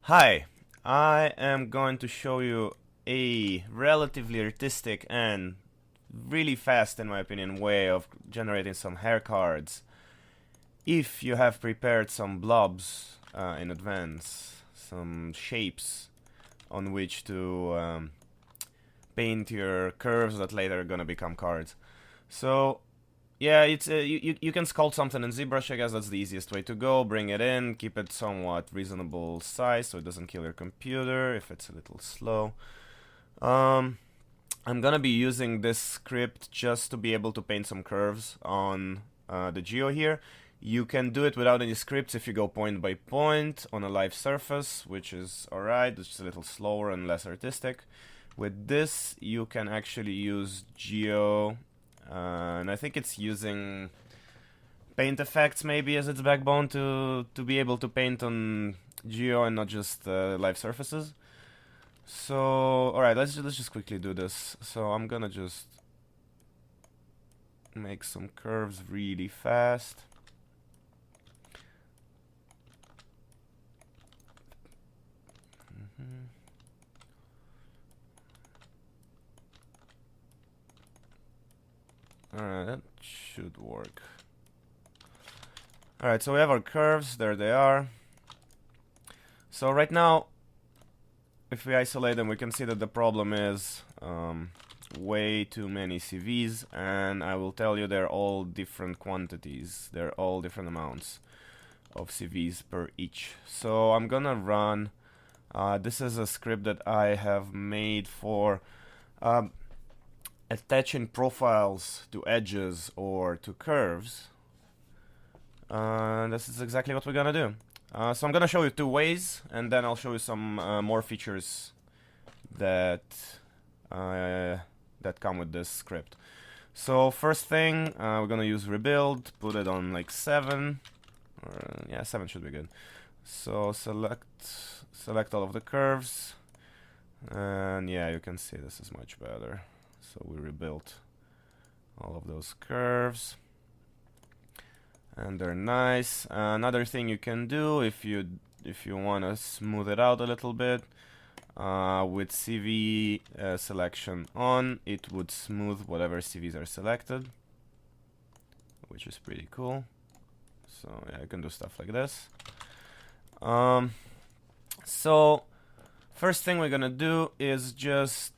Hi, I am going to show you a relatively artistic and really fast, in my opinion, way of generating some hair cards if you have prepared some blobs in advance, some shapes on which to paint your curves that later are gonna become cards. So yeah, it's you can sculpt something in ZBrush. I guess that's the easiest way to go. Bring it in, keep it somewhat reasonable size so it doesn't kill your computer if it's a little slow. I'm gonna be using this script just to be able to paint some curves on the geo here. You can do it without any scripts if you go point by point on a live surface, which is alright. It's just a little slower and less artistic. With this, you can actually use geo. And I think it's using paint effects maybe as its backbone to be able to paint on geo and not just live surfaces. So alright, let's just quickly do this. So I'm gonna just make some curves really fast. Alright, that should work. Alright, so we have our curves, there they are. So right now, if we isolate them, we can see that the problem is way too many CVs, and I will tell you they're all different quantities. They're all different amounts of CVs per each. So I'm gonna run, this is a script that I have made for attaching profiles to edges or to curves. This is exactly what we're gonna do. So I'm gonna show you two ways, and then I'll show you some more features that that come with this script. So first thing, we're gonna use rebuild, put it on like 7, or yeah, 7 should be good. So select all of the curves, and yeah, you can see this is much better. So we rebuilt all of those curves, and they're nice. Another thing you can do if you want to smooth it out a little bit, with CV selection on, it would smooth whatever CVs are selected, which is pretty cool. So yeah, you can do stuff like this. So first thing we're gonna do is just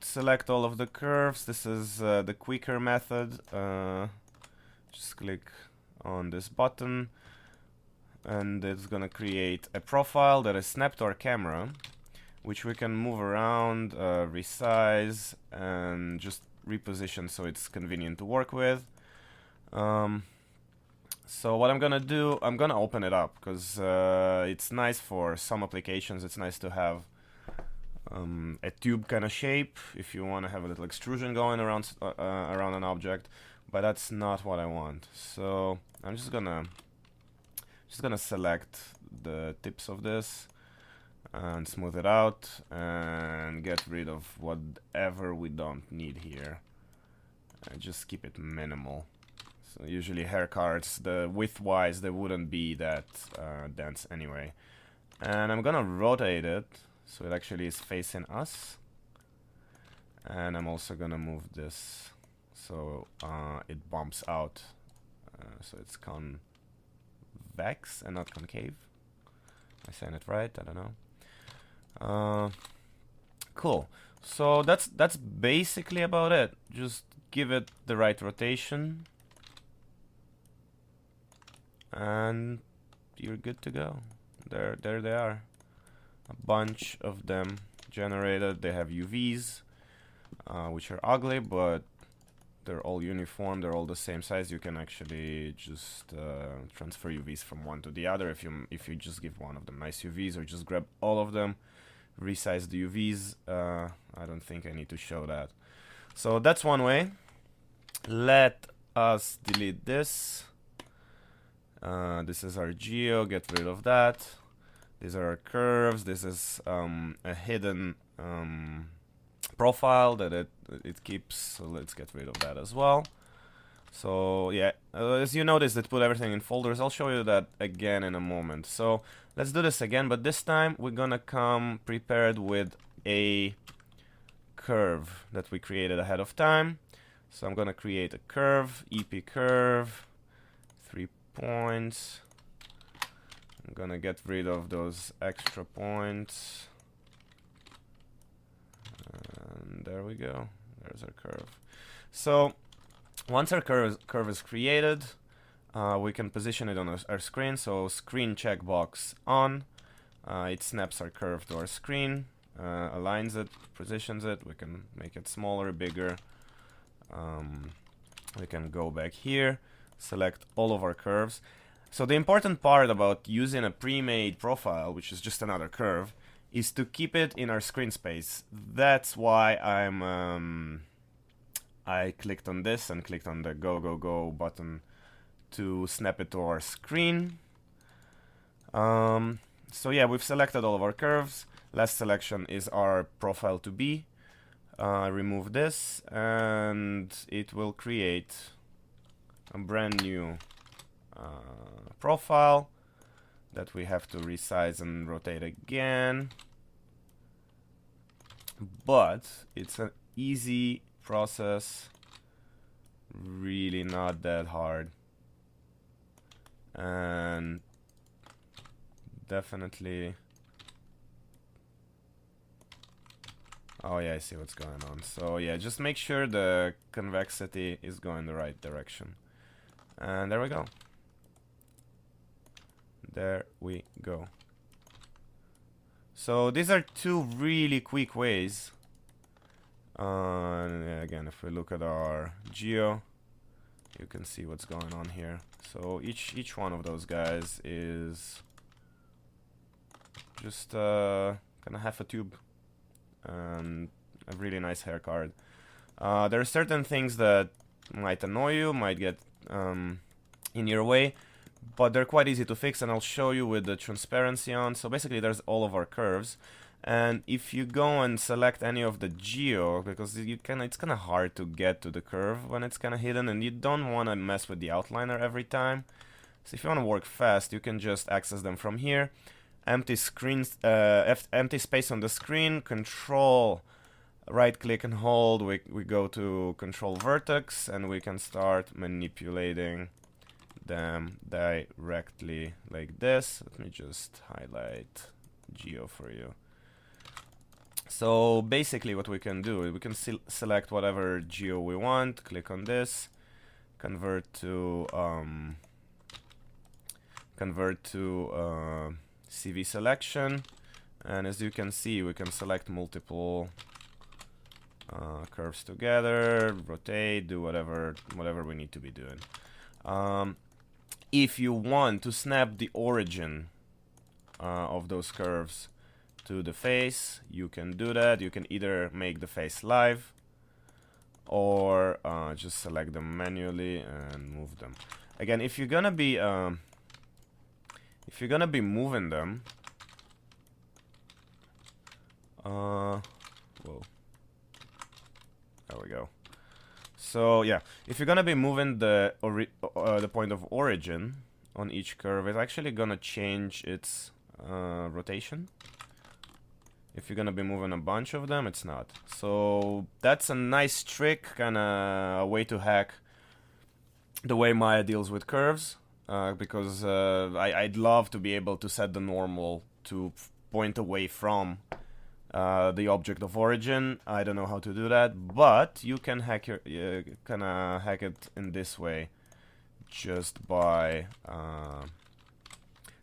select all of the curves. This is the quicker method. Just click on this button, and it's gonna create a profile that is snapped to our camera, which we can move around, resize, and just reposition so it's convenient to work with. So what I'm gonna do, I'm gonna open it up because it's nice for some applications. It's nice to have a tube kind of shape if you want to have a little extrusion going around around an object, but that's not what I want. So I'm just gonna select the tips of this and smooth it out and get rid of whatever we don't need here, and just keep it minimal. So usually hair cards, the width-wise, they wouldn't be that dense anyway. And I'm gonna rotate it so it actually is facing us. And I'm also gonna move this so it bumps out, so it's convex and not concave. Am I saying it right? I don't know. Cool. So that's basically about it. Just give it the right rotation, and you're good to go. There they are. A bunch of them generated. They have UVs, which are ugly, but they're all uniform. They're all the same size. You can actually just transfer UVs from one to the other if you just give one of them nice UVs, or just grab all of them, resize the UVs. I don't think I need to show that. So that's one way. Let us delete this. This is our geo. Get rid of that. These are our curves. This is a hidden profile that it keeps, so let's get rid of that as well. So yeah, as you noticed, it put everything in folders. I'll show you that again in a moment. So let's do this again, but this time we're gonna come prepared with a curve that we created ahead of time. So I'm gonna create a curve, EP curve, 3 points. I'm gonna get rid of those extra points. And there we go. There's our curve. So once our curve is created, we can position it on our screen. So screen checkbox on. It snaps our curve to our screen, aligns it, positions it. We can make it smaller, bigger. We can go back here, select all of our curves. So the important part about using a pre-made profile, which is just another curve, is to keep it in our screen space. That's why I clicked on this and clicked on the go button to snap it to our screen. So yeah, we've selected all of our curves. Last selection is our profile to be. Remove this and it will create a brand new profile that we have to resize and rotate again. But it's an easy process, really not that hard, and definitely. Oh yeah, I see what's going on. So yeah, just make sure the convexity is going the right direction. And there we go. There we go. So these are two really quick ways. Again, if we look at our geo, you can see what's going on here. So each one of those guys is just kind of half a tube and a really nice hair card. There are certain things that might annoy you, might get in your way, but they're quite easy to fix, and I'll show you with the transparency on. So basically there's all of our curves, and if you go and select any of the geo, because it's kind of hard to get to the curve when it's kind of hidden, and you don't want to mess with the outliner every time. So if you want to work fast, you can just access them from here. Empty screens, empty space on the screen, control, right click and hold, we go to control vertex, and we can start manipulating them directly like this. Let me just highlight geo for you. So basically what we can do is we can select whatever geo we want, click on this, convert to CV selection, and as you can see, we can select multiple curves together, rotate, do whatever we need to be doing. If you want to snap the origin of those curves to the face, you can do that. You can either make the face live or just select them manually and move them. Again, if you're gonna be moving them, whoa, there we go. So yeah, if you're gonna be moving the point of origin on each curve, it's actually gonna change its rotation. If you're gonna be moving a bunch of them, it's not. So that's a nice trick, kinda a way to hack the way Maya deals with curves. Because I'd love to be able to set the normal to point away from the object of origin. I don't know how to do that, but you can hack hack it in this way, just by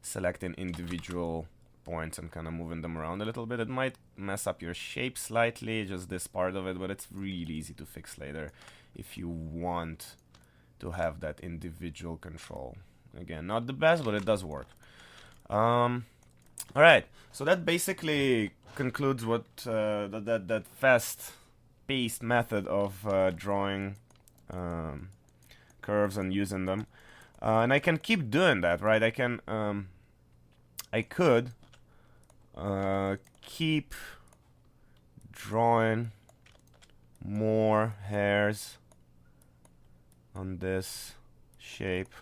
selecting individual points and kind of moving them around a little bit. It might mess up your shape slightly, just this part of it, but it's really easy to fix later if you want to have that individual control. Again, not the best, but it does work. Alright, so that basically concludes what that fast-paced method of drawing curves and using them. And I can keep doing that, right? I could keep drawing more hairs on this shape,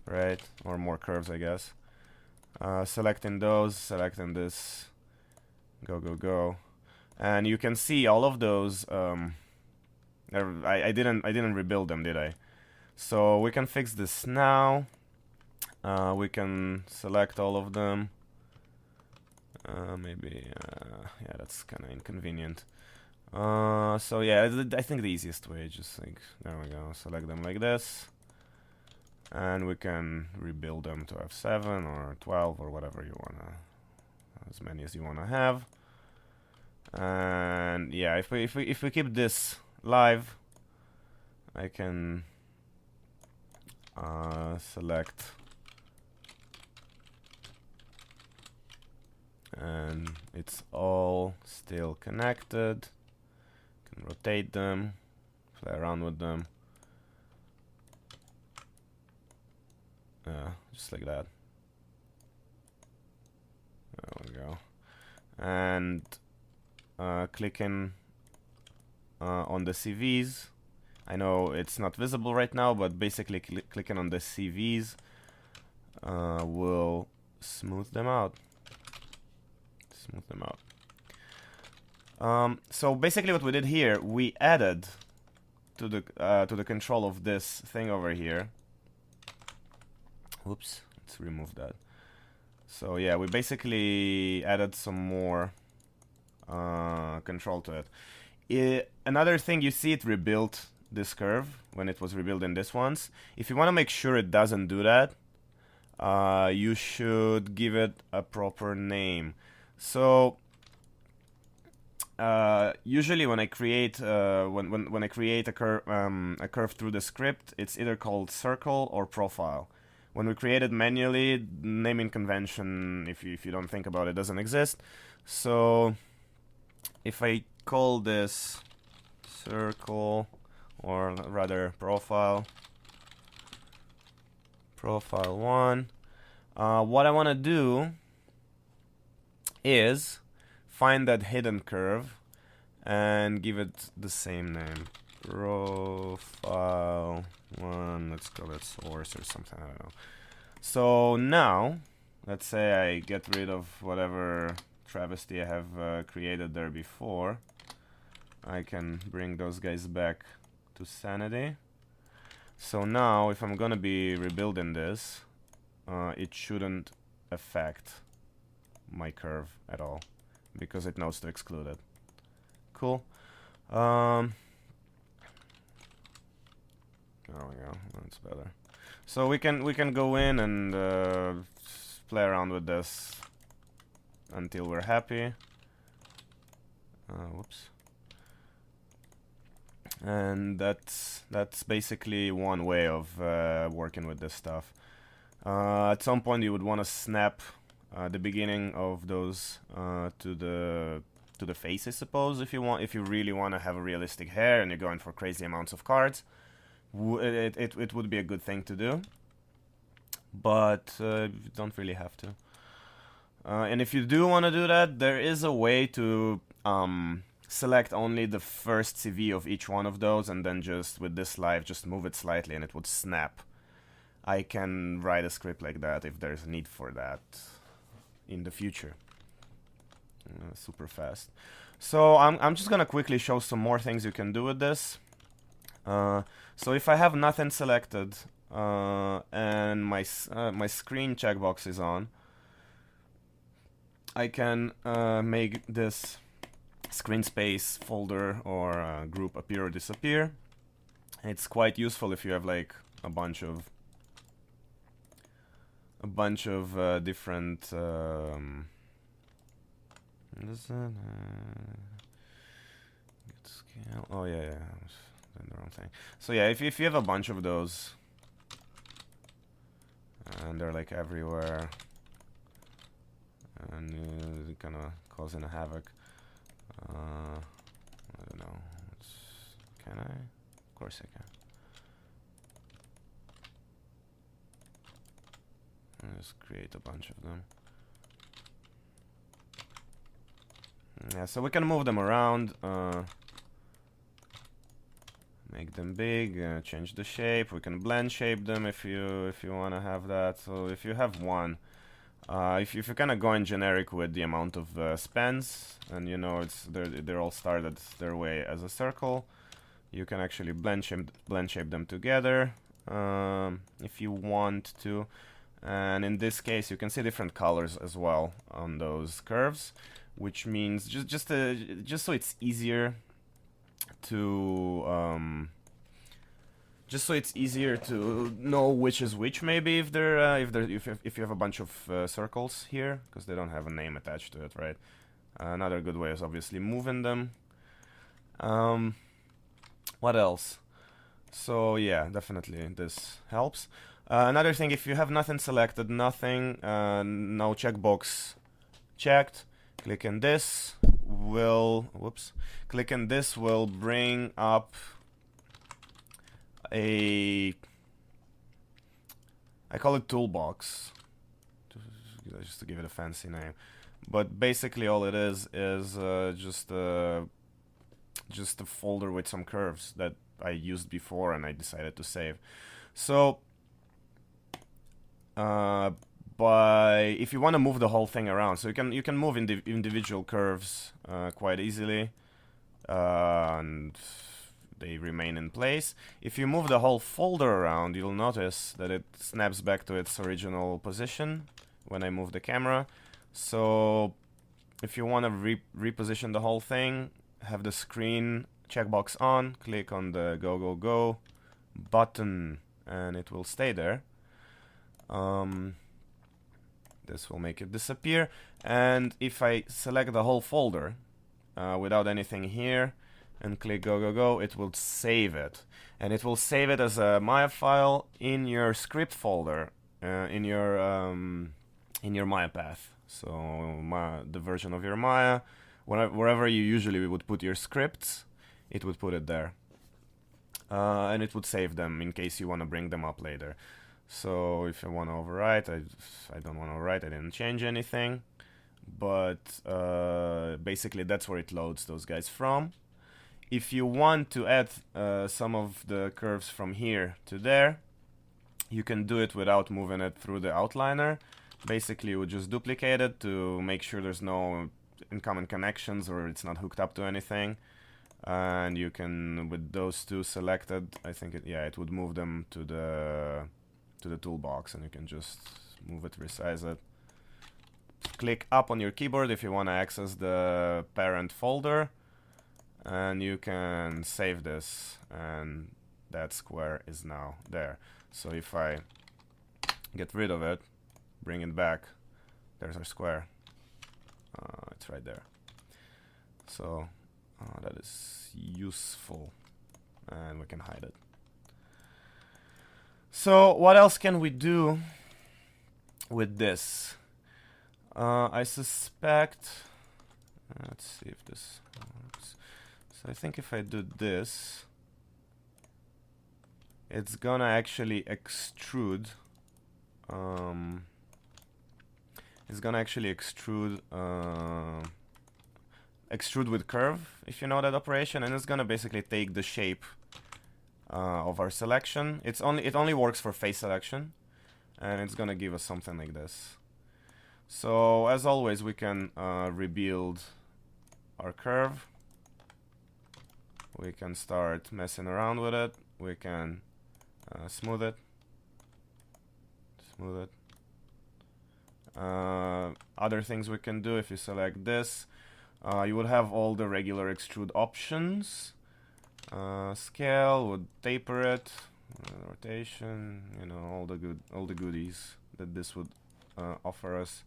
right? Or more curves, I guess. Selecting those, selecting this, go, go, go. And you can see all of those, I didn't rebuild them, did I? So we can fix this now. We can select all of them. Maybe, yeah, that's kind of inconvenient. So yeah, I think the easiest way, just like, there we go, select them like this. And we can rebuild them to have 7 or 12 or whatever you wanna, as many as you wanna have. And yeah, if we keep this live, I can select, and it's all still connected. Can rotate them, play around with them. Just like that. There we go. And clicking on the CVs. I know it's not visible right now, but basically clicking on the CVs will smooth them out. So basically what we did here, we added to the control of this thing over here. Oops, let's remove that. So yeah, we basically added some more control to it. Another thing, you see it rebuilt this curve when it was rebuilt in this ones. If you want to make sure it doesn't do that, you should give it a proper name. So usually when I create when I create a curve through the script, it's either called circle or profile. When we create it manually, naming convention, if you don't think about it, doesn't exist. So if I call this circle, or rather profile 1, what I want to do is find that hidden curve and give it the same name, profile 1. Let's call it source or something, I don't know. So now let's say I get rid of whatever travesty I have created there before. I can bring those guys back to sanity. So now if I'm gonna be rebuilding this, it shouldn't affect my curve at all, because it knows to exclude it. Cool. There we go. That's better. So we can go in and play around with this until we're happy. Whoops. And that's basically one way of working with this stuff. At some point you would want to snap the beginning of those to the face, I suppose, if you really want to have a realistic hair and you're going for crazy amounts of cards. It would be a good thing to do, but you don't really have to. And if you do want to do that, there is a way to select only the first CV of each one of those, and then just with this live, just move it slightly and it would snap. I can write a script like that if there's a need for that in the future. Super fast. So I'm just gonna quickly show some more things you can do with this. So if I have nothing selected and my screen checkbox is on, I can make this screen space folder or group appear or disappear. It's quite useful if you have like a bunch of different scale. Oh yeah, I was doing the wrong thing. So yeah, if you have a bunch of those and they're like everywhere and kind of causing a havoc. I don't know. Can I? Of course I can. I'll just create a bunch of them. Yeah, so we can move them around, make them big, change the shape. We can blend shape them if you want to have that. So if you have one, If you're kind of going generic with the amount of spans, and you know they're all started their way as a circle, you can actually blend shape them together if you want to. And in this case, you can see different colors as well on those curves, which means just so it's easier to know which is which. Maybe if you have a bunch of circles here, because they don't have a name attached to it, right? Another good way is obviously moving them. What else? So yeah, definitely this helps. Another thing, if you have nothing selected, no checkbox checked, clicking this will bring up I call it toolbox, just to give it a fancy name. But basically all it is just a folder with some curves that I used before and I decided to save. So if you want to move the whole thing around, so you can move individual curves quite easily, and they remain in place. If you move the whole folder around, you'll notice that it snaps back to its original position when I move the camera. So if you want to reposition the whole thing, have the screen checkbox on, click on the go button, and it will stay there. This will make it disappear. And if I select the whole folder without anything here and click go, it will save it. And it will save it as a Maya file in your script folder, in your Maya path. So the version of your Maya, wherever you usually would put your scripts, it would put it there. And it would save them in case you want to bring them up later. So if I want to overwrite, I don't want to overwrite, I didn't change anything. But basically that's where it loads those guys from. If you want to add some of the curves from here to there, you can do it without moving it through the outliner. Basically you would just duplicate it to make sure there's no incoming connections or it's not hooked up to anything. And you can, with those two selected, I think it would move them to the toolbox, and you can just move it, resize it. Click up on your keyboard if you want to access the parent folder, and you can save this, and that square is now there. So if I get rid of it, bring it back, there's our square. It's right there. So that is useful, and we can hide it. So what else can we do with this? I suspect, let's see if this works. So I think if I do this, it's gonna actually extrude. It's gonna actually extrude with curve, if you know that operation, and it's gonna basically take the shape of our selection. It only works for face selection, and it's gonna give us something like this. So as always, we can rebuild our curve. We can start messing around with it. We can smooth it. Other things we can do, if you select this, you would have all the regular extrude options. Scale would taper it, rotation, you know, all the goodies that this would offer us.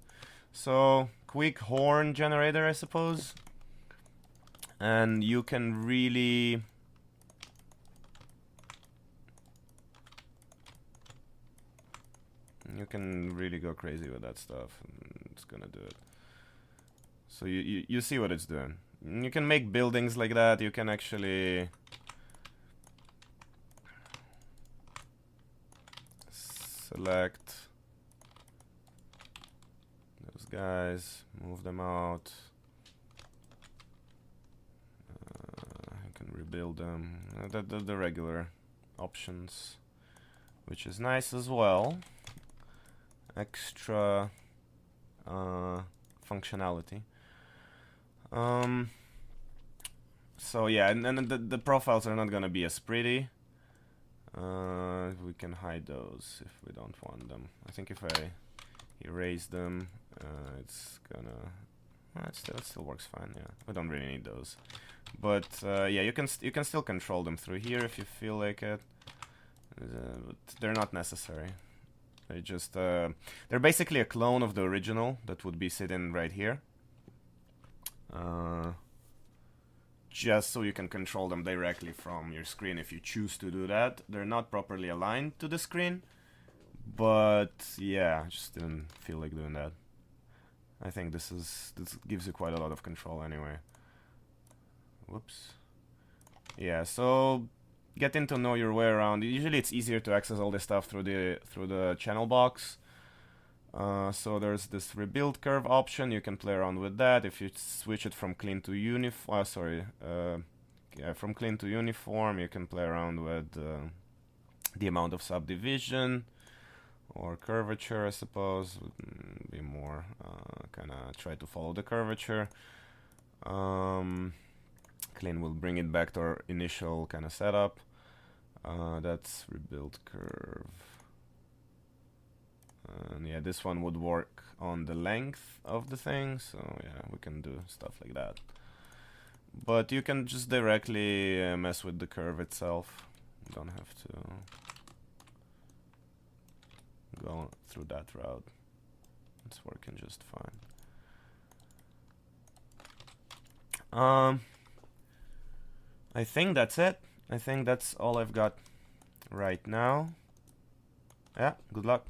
So quick horn generator, I suppose, and you can really go crazy with that stuff, and it's gonna do it. So you see what it's doing. You can make buildings like that. You can actually select those guys, move them out. You can rebuild them. The regular options, which is nice as well. Extra functionality. So yeah, and the profiles are not gonna be as pretty. We can hide those if we don't want them. I think if I erase them, it's gonna. It still works fine. Yeah, we don't really need those. But yeah, you can still control them through here if you feel like it. But they're not necessary. They just they're basically a clone of the original that would be sitting right here. Just so you can control them directly from your screen if you choose to do that. They're not properly aligned to the screen, but yeah, I just didn't feel like doing that. I think this gives you quite a lot of control anyway. Whoops. Yeah, so getting to know your way around. Usually it's easier to access all this stuff through the channel box. So there's this rebuild curve option. You can play around with that. If you switch it from clean to uniform, from clean to uniform, you can play around with the amount of subdivision or curvature, I suppose. Would be more kind of try to follow the curvature. Clean will bring it back to our initial kind of setup. That's rebuild curve. And yeah, this one would work on the length of the thing, so yeah, we can do stuff like that. But you can just directly mess with the curve itself. You don't have to go through that route. It's working just fine. I think that's it. I think that's all I've got right now. Yeah, good luck.